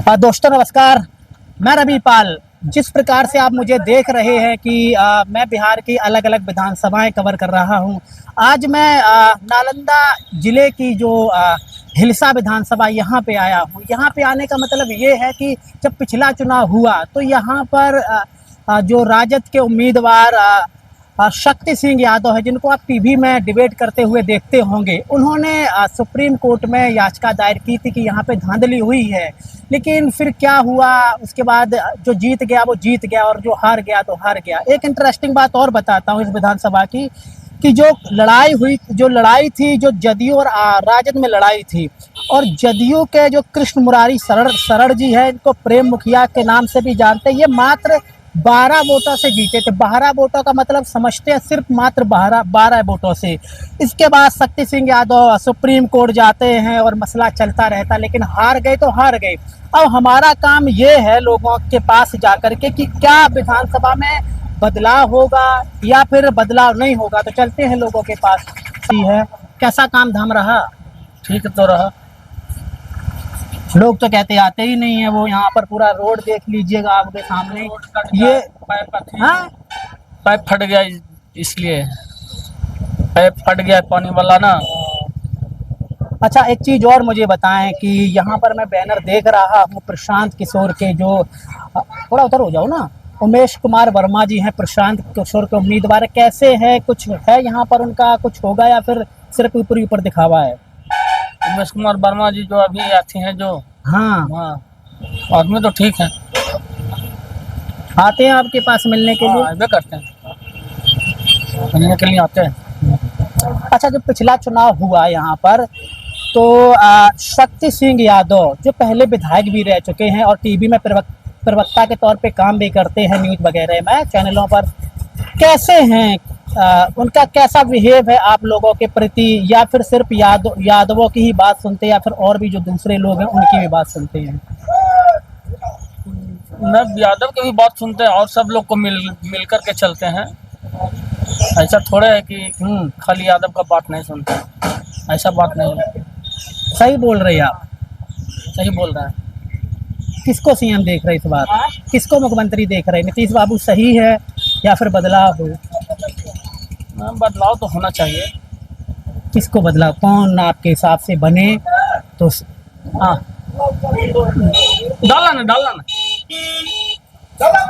दोस्तों नमस्कार, मैं रवि पाल। जिस प्रकार से आप मुझे देख रहे हैं कि मैं बिहार की अलग अलग विधानसभाएं कवर कर रहा हूं। आज मैं नालंदा ज़िले की जो हिलसा विधानसभा यहाँ पे आया हूं। यहाँ पे आने का मतलब ये है कि जब पिछला चुनाव हुआ तो यहाँ पर जो राजद के उम्मीदवार शक्ति सिंह यादव है, जिनको आप टीवी में डिबेट करते हुए देखते होंगे, उन्होंने सुप्रीम कोर्ट में याचिका दायर की थी कि यहाँ पे धांधली हुई है। लेकिन फिर क्या हुआ, उसके बाद जो जीत गया वो जीत गया और जो हार गया तो हार गया। एक इंटरेस्टिंग बात और बताता हूँ इस विधानसभा की, कि जो लड़ाई थी, जो जदयू और राजद में लड़ाई थी, और जदयू के जो कृष्ण मुरारी शरण जी है, इनको प्रेम मुखिया के नाम से भी जानते हैं, ये मात्र 12 वोटों से जीते थे। 12 वोटों का मतलब समझते हैं, सिर्फ मात्र 12 वोटों से। इसके बाद शक्ति सिंह यादव सुप्रीम कोर्ट जाते हैं और मसला चलता रहता, लेकिन हार गए तो हार गए। अब हमारा काम ये है लोगों के पास जाकर के कि क्या विधानसभा में बदलाव होगा या फिर बदलाव नहीं होगा। तो चलते हैं लोगों के पास। है कैसा काम धाम रहा? ठीक तो रहा। लोग तो कहते आते ही नहीं है। वो यहाँ पर पूरा रोड देख लीजिएगा आपके सामने। ये पाइप फट गया, इसलिए पाइप फट गया पानी वाला ना। अच्छा, एक चीज़ और मुझे बताएं कि यहाँ पर मैं बैनर देख रहा हूँ प्रशांत किशोर के, जो थोड़ा उधर हो जाओ ना, उमेश कुमार वर्मा जी हैं, प्रशांत किशोर के उम्मीदवार। कैसे है, कुछ है यहाँ पर उनका, कुछ होगा या फिर सिर्फ ऊपर ऊपर दिखावा है? उमेश कुमार वर्मा जी जो अभी आते हैं, जो हाँ आदमी तो ठीक है, आते हैं आपके पास मिलने के लिए? ऐसा करते हैं, मिलने के लिए आते हैं। अच्छा, जो पिछला चुनाव हुआ यहाँ पर, तो शक्ति सिंह यादव जो पहले विधायक भी रह चुके हैं और टीवी में प्रवक्ता के तौर पे काम भी करते हैं, न्यूज़ वगैरह में, चैनलों पर, कैसे हैं? उनका कैसा बिहेव है आप लोगों के प्रति, या फिर सिर्फ यादवों की ही बात सुनते हैं या फिर और भी जो दूसरे लोग हैं उनकी भी बात सुनते हैं? मैं यादव की भी बात सुनते हैं और सब लोग को मिल करके चलते हैं। ऐसा थोड़ा है कि खाली यादव का बात नहीं सुनते, ऐसा बात नहीं है। सही बोल रहे हैं आप, सही बोल रहे हैं। किसको सीएम देख रहे इस बार? किसको मुख्यमंत्री देख रहे हैं? नीतीश बाबू सही है या फिर बदलाव हो? बदलाव तो होना चाहिए। किसको बदलाव, कौन आपके हिसाब से बने तो? हाँ, डालना ना।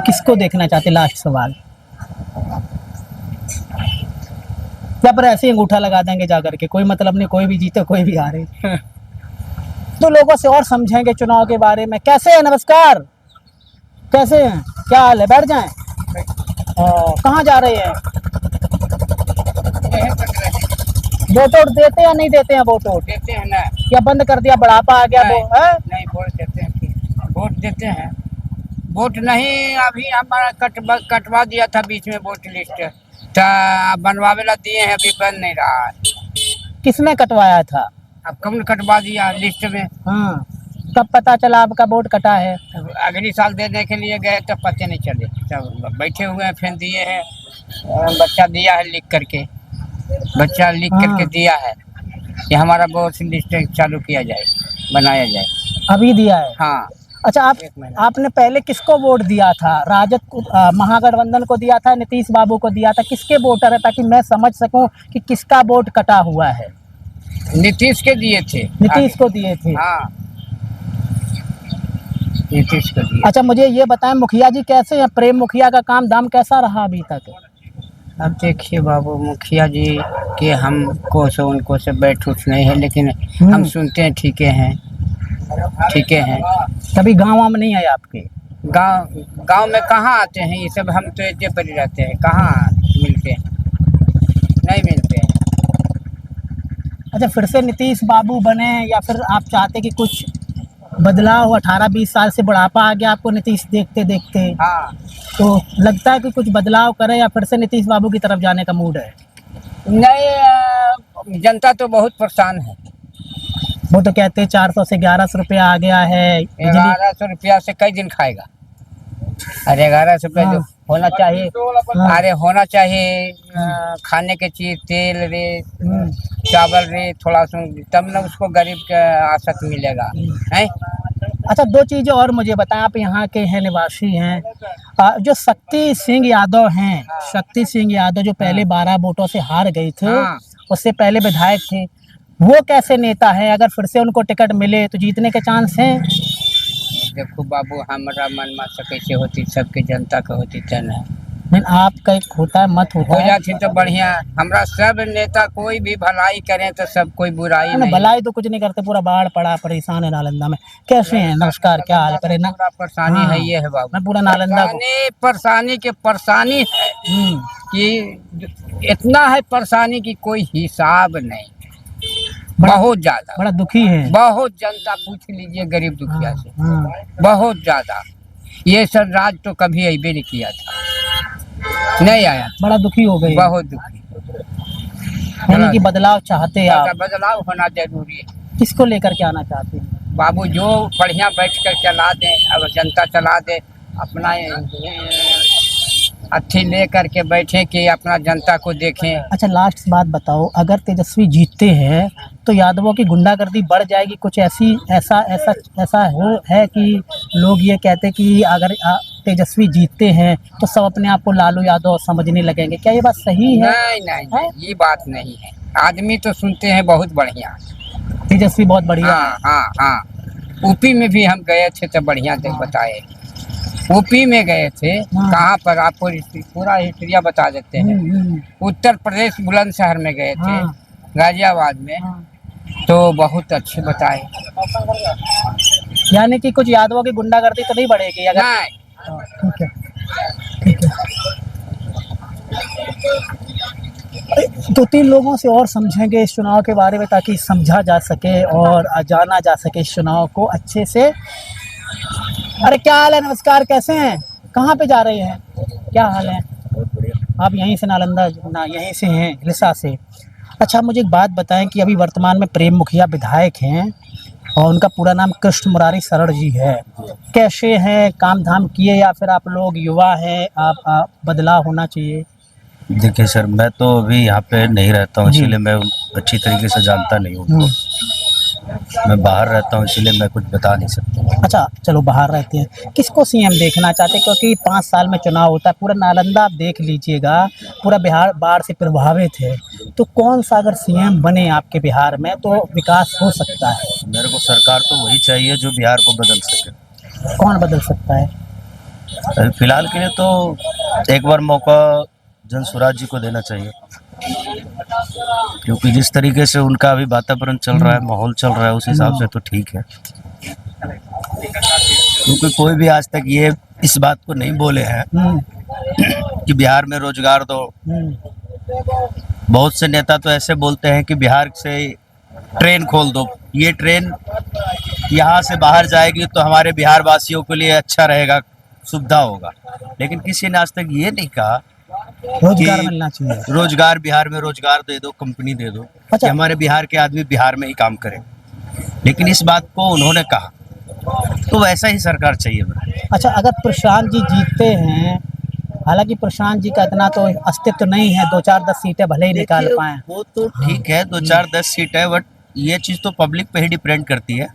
किसको देखना चाहते? लास्ट सवाल। या पर ऐसे ही अंगूठा लगा देंगे जाकर के, कोई मतलब नहीं, कोई भी जीते कोई भी हारे? तो लोगों से और समझेंगे चुनाव के बारे में। कैसे हैं? नमस्कार, कैसे हैं? क्या हाल है? बैठ जाएं। कहाँ जा रहे हैं? वोट देते या नहीं देते हैं? वोट देते हैं ना, या बंद कर दिया, बढ़ापा आ गया? वो है नहीं, वोट देते हैं, वोट देते हैं। वोट नहीं, अभी हमारा कटवा दिया था बीच में वोट लिस्ट, तो बनवावे ला दिए हैं, अभी बन नहीं रहा है। किसने कटवाया था? अब कौन कटवा दिया लिस्ट में? हाँ, कब पता चला आपका वोट कटा है? अगली साल देने के लिए गए तो पता नहीं चले, तब बैठे हुए हैं, फिर दिए हैं। बच्चा दिया है लिख करके, बच्चा लिख करके दिया है कि हमारा वोट लिस्ट चालू किया जाए, बनाया जाए। अभी दिया है? हाँ। अच्छा, आपने पहले किसको वोट दिया था? राजद को, महागठबंधन को दिया था, नीतीश बाबू को दिया था? किसके वोटर है, ताकि मैं समझ सकूं कि किसका वोट कटा हुआ है? नीतीश के दिए थे। नीतीश को दिए थे? हाँ, नीतीश को दिए। अच्छा, मुझे ये बताएं, मुखिया जी कैसे हैं? प्रेम मुखिया का काम धाम कैसा रहा अभी तक? अब देखिए बाबू, मुखिया जी के हमको से उनको से बैठ उठ नहीं है, लेकिन हम सुनते हैं ठीक हैं। कभी गाँव में नहीं आए आपके? गांव में कहाँ आते हैं ये सब, हम तो इतने पर रहते हैं, कहाँ मिलते हैं, नहीं मिलते हैं। अच्छा, फिर से नीतीश बाबू बने या फिर आप चाहते कि कुछ बदलाव हो? 18-20 साल से बुढ़ापा आ गया आपको नीतीश देखते देखते। हाँ, तो लगता है कि कुछ बदलाव करें या फिर से नीतीश बाबू की तरफ जाने का मूड है? नहीं, जनता तो बहुत परेशान है। वो तो कहते हैं 400 से 1100 रुपया आ गया है। 1100 रुपया से कई दिन खाएगा? अरे 1100 रुपया जो होना चाहिए, अरे होना चाहिए खाने के चीज, तेल रे, चावल रे, थोड़ा सा, तब ना उसको गरीब का आसत मिलेगा है। अच्छा, दो चीजें और मुझे बताएं, आप यहाँ के हैं, निवासी हैं। जो शक्ति सिंह यादव हैं, शक्ति सिंह यादव जो पहले 12 वोटों से हार गए थे, हाँ। उससे पहले विधायक थे, वो कैसे नेता है? अगर फिर से उनको टिकट मिले तो जीतने के चांस हैं? देखो बाबू, हमारा मन मत कैसे होती, सबके जनता का होती तन है। नहीं, आपका एक होता है, मत होता हो है। जाती तो बढ़िया। हमरा सब नेता कोई भी भलाई करें तो सब कोई बुराई नहीं। भलाई तो कुछ नहीं करते, पूरा बाढ़ पड़ा, परेशान है नालंदा में। कैसे हैं? नमस्कार, क्या हाल करे ना? पूरा परेशानी हाँ, है, ये है बाबू। मैं पूरा नालंदा को परेशानी के परेशानी है कि इतना है परेशानी की कोई हिसाब नहीं। बहुत ज्यादा, बड़ा दुखी है। बहुत जनता पूछ लीजिए गरीब दुखिया से, हाँ, बहुत ज्यादा। ये सब राज तो कभी अबे नहीं किया था, नहीं आया, बड़ा दुखी हो गई। बहुत दुखी। यानी कि बदलाव चाहते आप? बदलाव होना जरूरी है। किसको लेकर के आना चाहते हैं? बाबू जो बढ़िया बैठ कर चला दे, अब जनता चला दे, अपना अथी ले करके बैठे कि अपना जनता को देखें। अच्छा, लास्ट बात बताओ, अगर तेजस्वी जीतते हैं तो यादवों की गुंडागर्दी बढ़ जाएगी? कुछ ऐसा है कि लोग ये कहते हैं कि अगर तेजस्वी जीतते हैं तो सब अपने आप को लालू यादव समझने लगेंगे, क्या ये बात सही है? नहीं, ये बात नहीं है। आदमी तो सुनते हैं बहुत बढ़िया, तेजस्वी बहुत बढ़िया। हाँ। यूपी में भी हम गए थे तो बढ़िया देख बताए। यूपी में गए थे, कहाँ पर आपको पूरा हिस्ट्रिया बता देते हैं। उत्तर प्रदेश बुलंदशहर में गए थे, गाजियाबाद में, तो बहुत अच्छे बताए। यानी कि कुछ यादवों की गुंडागर्दी तो नहीं बढ़ेगी अगर? नहीं। ठीक है। 2-3 लोगों से और समझेंगे इस चुनाव के बारे में, ताकि समझा जा सके और जाना जा सके इस चुनाव को अच्छे से। अरे क्या हाल है? नमस्कार, कैसे हैं? कहाँ पे जा रहे हैं? क्या हाल है? आप यहीं से नालंदा यहीं से हैं, लिसा से? अच्छा, मुझे एक बात बताएं कि अभी वर्तमान में प्रेम मुखिया विधायक हैं और उनका पूरा नाम कृष्ण मुरारी शरण जी है। कैसे हैं? काम धाम किए या फिर आप लोग युवा हैं, आप बदलाव होना चाहिए? देखिए सर, मैं तो अभी यहाँ पे नहीं रहता हूँ, इसीलिए मैं अच्छी तरीके से जानता नहीं हूँ। मैं बाहर रहता हूँ, इसीलिए मैं कुछ बता नहीं सकता। अच्छा, चलो बाहर रहते हैं। किसको सीएम देखना चाहते हैं? क्योंकि 5 साल में चुनाव होता है, पूरा नालंदा आप देख लीजिएगा, पूरा बिहार बाढ़ से प्रभावित है। तो कौन सा अगर सीएम बने आपके बिहार में तो विकास हो सकता है? मेरे को सरकार तो वही चाहिए जो बिहार को बदल सके। कौन बदल सकता है? अभी फिलहाल के लिए तो एक बार मौका जनसुराज जी को देना चाहिए, क्योंकि जिस तरीके से उनका अभी वातावरण चल रहा है, माहौल चल रहा है, उस हिसाब से तो ठीक है। क्योंकि कोई भी आज तक ये इस बात को नहीं बोले हैं कि बिहार में रोजगार दो। बहुत से नेता तो ऐसे बोलते हैं कि बिहार से ट्रेन खोल दो, ये ट्रेन यहाँ से बाहर जाएगी तो हमारे बिहार वासियों के लिए अच्छा रहेगा, सुविधा होगा। लेकिन किसी ने आज तक ये नहीं कहा रोजगार मिलना चाहिए, रोजगार बिहार में रोजगार दे दो, कंपनी दे दो, कि हमारे बिहार के आदमी बिहार में ही काम करें। लेकिन इस बात को उन्होंने कहा, तो वैसा ही सरकार चाहिए मेरे। अच्छा, अगर प्रशांत जी जीतते हैं, हालांकि प्रशांत जी का इतना तो अस्तित्व नहीं है, 2-4-10 सीटें भले ही निकाल पाए। वो तो ठीक है, 2-4-10 सीट है, बट ये चीज तो पब्लिक पे ही डिपेंड करती है।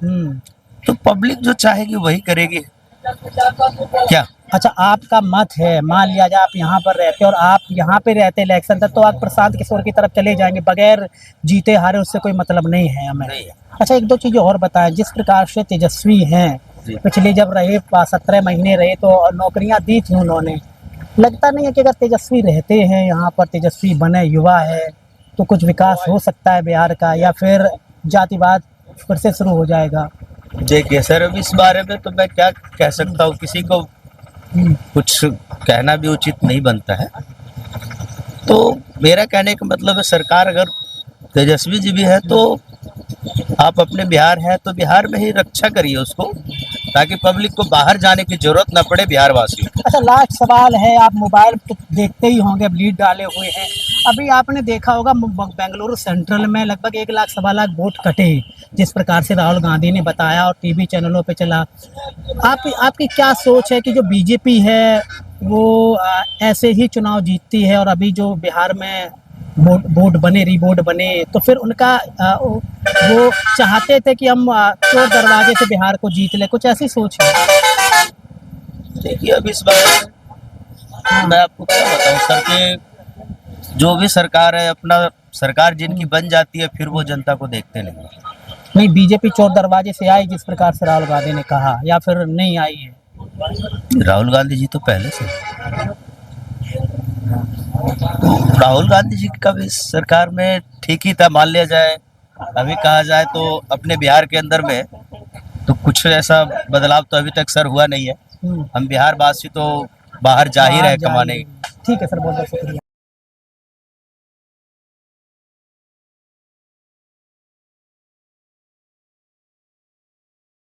तो पब्लिक जो चाहेगी वही करेगी क्या। अच्छा, आपका मत है, मान लिया जाए आप यहाँ पर रहते और आप यहाँ पे रहते इलेक्शन तक, तो आप प्रशांत किशोर की तरफ चले जाएंगे, बगैर जीते हारे उससे कोई मतलब नहीं है हमें। अच्छा, 1-2 चीज़ें और बताएं। जिस प्रकार से तेजस्वी हैं, पिछले जब रहे 17 महीने रहे तो नौकरियाँ दी थी उन्होंने, लगता नहीं है कि अगर तेजस्वी रहते हैं यहाँ पर, तेजस्वी बने, युवा है, तो कुछ विकास हो सकता है बिहार का, या फिर जातिवाद फिर से शुरू हो जाएगा? देखिए सर, अब इस बारे में तो मैं क्या कह सकता हूँ, किसी को कुछ कहना भी उचित नहीं बनता है। तो मेरा कहने का मतलब है, सरकार अगर तेजस्वी जी भी है तो आप अपने बिहार हैं तो बिहार में ही रक्षा करिए उसको, ताकि पब्लिक को बाहर जाने की जरूरत न पड़े बिहार वासियों को। अच्छा, लास्ट सवाल है, आप मोबाइल तो देखते ही होंगे, लीड डाले हुए हैं। अभी आपने देखा होगा बेंगलुरु सेंट्रल में लगभग 1-1.25 लाख वोट कटे, जिस प्रकार से राहुल गांधी ने बताया और टीवी चैनलों पे चला। आपकी क्या सोच है कि जो बीजेपी है वो ऐसे ही चुनाव जीतती है और अभी जो बिहार में बोर्ड बने, रीबोर्ड बने, तो फिर उनका वो चाहते थे कि हम चोर दरवाजे से बिहार को जीत ले, कुछ ऐसी सोच है? देखिए अब इस बारे में मैं आपको क्या बताऊं सर कि जो भी सरकार है, अपना सरकार जिनकी बन जाती है फिर वो जनता को देखते नहीं हैं। नहीं, बीजेपी चोर दरवाजे से आई जिस प्रकार से राहुल गांधी ने कहा, या फिर नहीं आई है? राहुल गांधी जी तो पहले से, राहुल गांधी जी का भी सरकार में ठीक ही था, मान लिया जाए। अभी कहा जाए तो अपने बिहार के अंदर में तो कुछ ऐसा बदलाव तो अभी तक सर हुआ नहीं है। हम बिहार वासी तो बाहर जा ही रहे जा कमाने। रहे हैं। ठीक है सर, बहुत बहुत शुक्रिया।